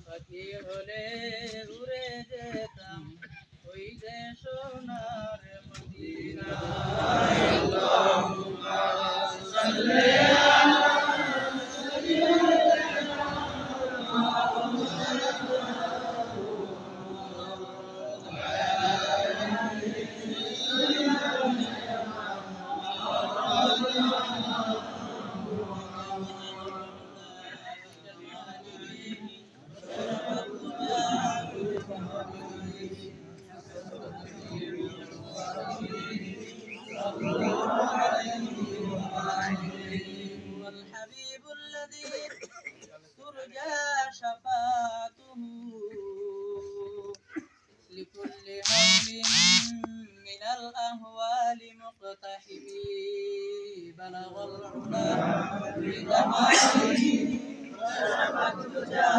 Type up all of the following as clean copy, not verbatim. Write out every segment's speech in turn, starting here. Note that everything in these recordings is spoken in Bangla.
পাখি হলে উড়ে যেতাম ওই যে সোনার মদিনা। والحبيب الذي ترجى شفاعته لكل هول من الأهوال مقتحم بلغ العلا بجماله وشرف الدجى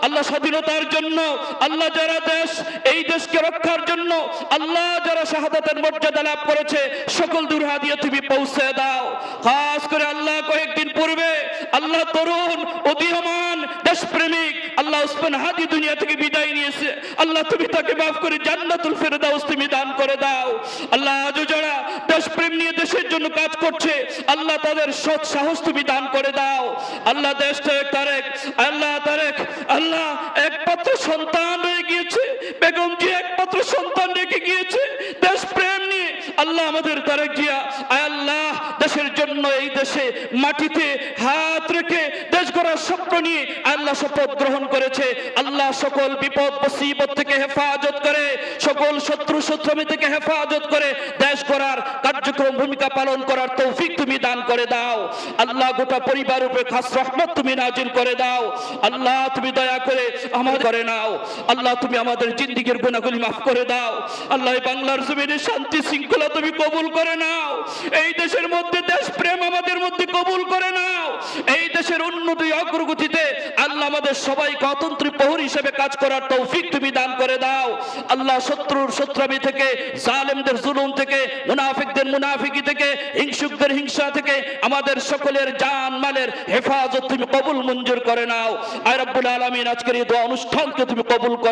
আল্লাহ স্বাধীনতার জন্য, আল্লাহ যারা দেশ এই দেশকে রক্ষার জন্য, আল্লাহ যারা শাহাদাতের মর্যাদা লাভ করেছে সকল দূর হাদিয়া তুমি পৌঁছে দাও। খাস করে আল্লাহ কয়েকদিন পূর্বে আল্লাহ তরুণ উদীয়মান দেশপ্রেমিক আল্লাহ উসমান হাদি দুনিয়া থেকে বিদায় নিয়েছে। আল্লাহ তুমি তাকে মাফ করে জান্নাতুল ফেরদাউস তুমি দান করে দাও। আল্লাহ আজও যারা দেশপ্রেম নিয়ে দেশের জন্য কাজ করছে আল্লাহ তাদের সৎ সাহস তুমি দান করে দাও। আল্লাহ দেশটা তারেক, আল্লাহ তারেক আল্লাহ একমাত্র সন্তান রয়ে গিয়েছে, বেগম জি একমাত্র সন্তান রেখে গিয়েছে দেশ প্রেম নিয়ে। আল্লাহ আমাদের তারেক জিয়া আল্লাহ দেশের জন্য এই দেশে মাটিতে হাত রেখে দেশ গড়ার স্বপ্ন নিয়ে আল্লাহ শপথ গ্রহণ করেছে। আল্লাহ সকল বিপদ মুসিবত থেকে হেফাজত করে, সকল শত্রু শত্রুমি থেকে হেফাজত করে দেশ গড়ার কার্যক্রম ভূমিকা পালন করার তৌফিক তুমি দান করে দাও। আল্লাহ গোটা পরিবার উপরে খাস রহমত তুমি নাজিল করে দাও। আল্লাহ তুমি দয়া করে আমাদের করে নাও। আল্লাহ তুমি আমাদের জিন্দেগীর গুনাহগুলি মাফ করে দাও। আল্লাহ বাংলার জমিনে শান্তি শৃঙ্খলা তুমি কবুল করে নাও। এই দেশের মধ্যে দেশ প্রেম আমাদের মধ্যে কবুল করে নাও। এই দেশের উন্নতি অগ্রগতিতে আল্লাহ আমাদের সবাইকে অতন্ত্রী প্রহরী হিসেবে কাজ করার তৌফিক তুমি দান করে দাও। আল্লাহ শত্রুর শত্রামি থেকে, জালেমদের জুলুম থেকে, মুনাফিকদের মুনাফিকি থেকে, হিংসুকদের হিংসা থেকে আমাদের সকলের জান মালের হেফাজত তুমি কবুল মঞ্জুর করে নাও। আয় রব্বুল আলামিন আজকের এই দোয়া অনুষ্ঠানকে তুমি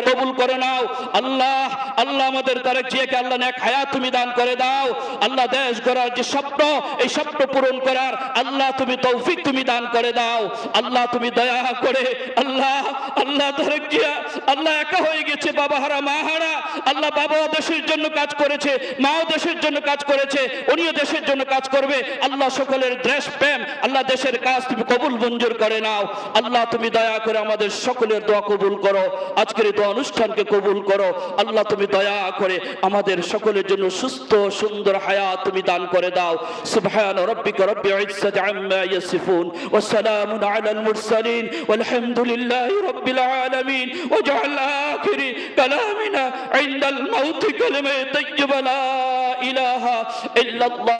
কবুল করে নাও। আল্লাহ আল্লাহ আমাদের তারেক জিয়াকে আল্লাহ নেক হায়াত তুমি দান করে দাও। আল্লাহ দেশ গড়ার যে স্বপ্ন এই স্বপ্ন পূরণ করার আল্লাহ তুমি তৌফিক তুমি দান করে দাও। আল্লাহ তুমি দয়া করে আল্লাহ আল্লাহ তারেক জিয়া আল্লাহ একা হয়ে গেছে, বাবা হারা মা হারা। আল্লাহ বাবাও দেশের জন্য কাজ করেছে, মাও দেশের জন্য কাজ করেছে, উনিও দেশের জন্য কাজ করবে। আল্লাহ সকলের দেশ প্রেম আল্লাহ দেশের কাজ তুমি কবুল মঞ্জুর করে নাও। আল্লাহ তুমি দয়া করে আমাদের সকলের দোয়া কবুল করো, আজকের এই দোয়া অনুষ্ঠানকে কবুল করো। আল্লাহ তুমি দয়া করে আমাদের সকলের জন্য সুস্থ সুন্দর হায়াত তুমি দান করে দাও। সুবহান রাব্বিকা রাব্বিল ইজ্জাতি আম্মা ইয়াসিফুন ওয়া সালামুন আলাল মুরসালিন ওয়ালহামদুলিল্লাহি রাব্বিল আলামিন। ওয়াজআল আখিরি কালামিনা ইনদাল মাউতি কালিমাতুন তাইয়্যিবা লা ইলাহা ইল্লাল্লাহ।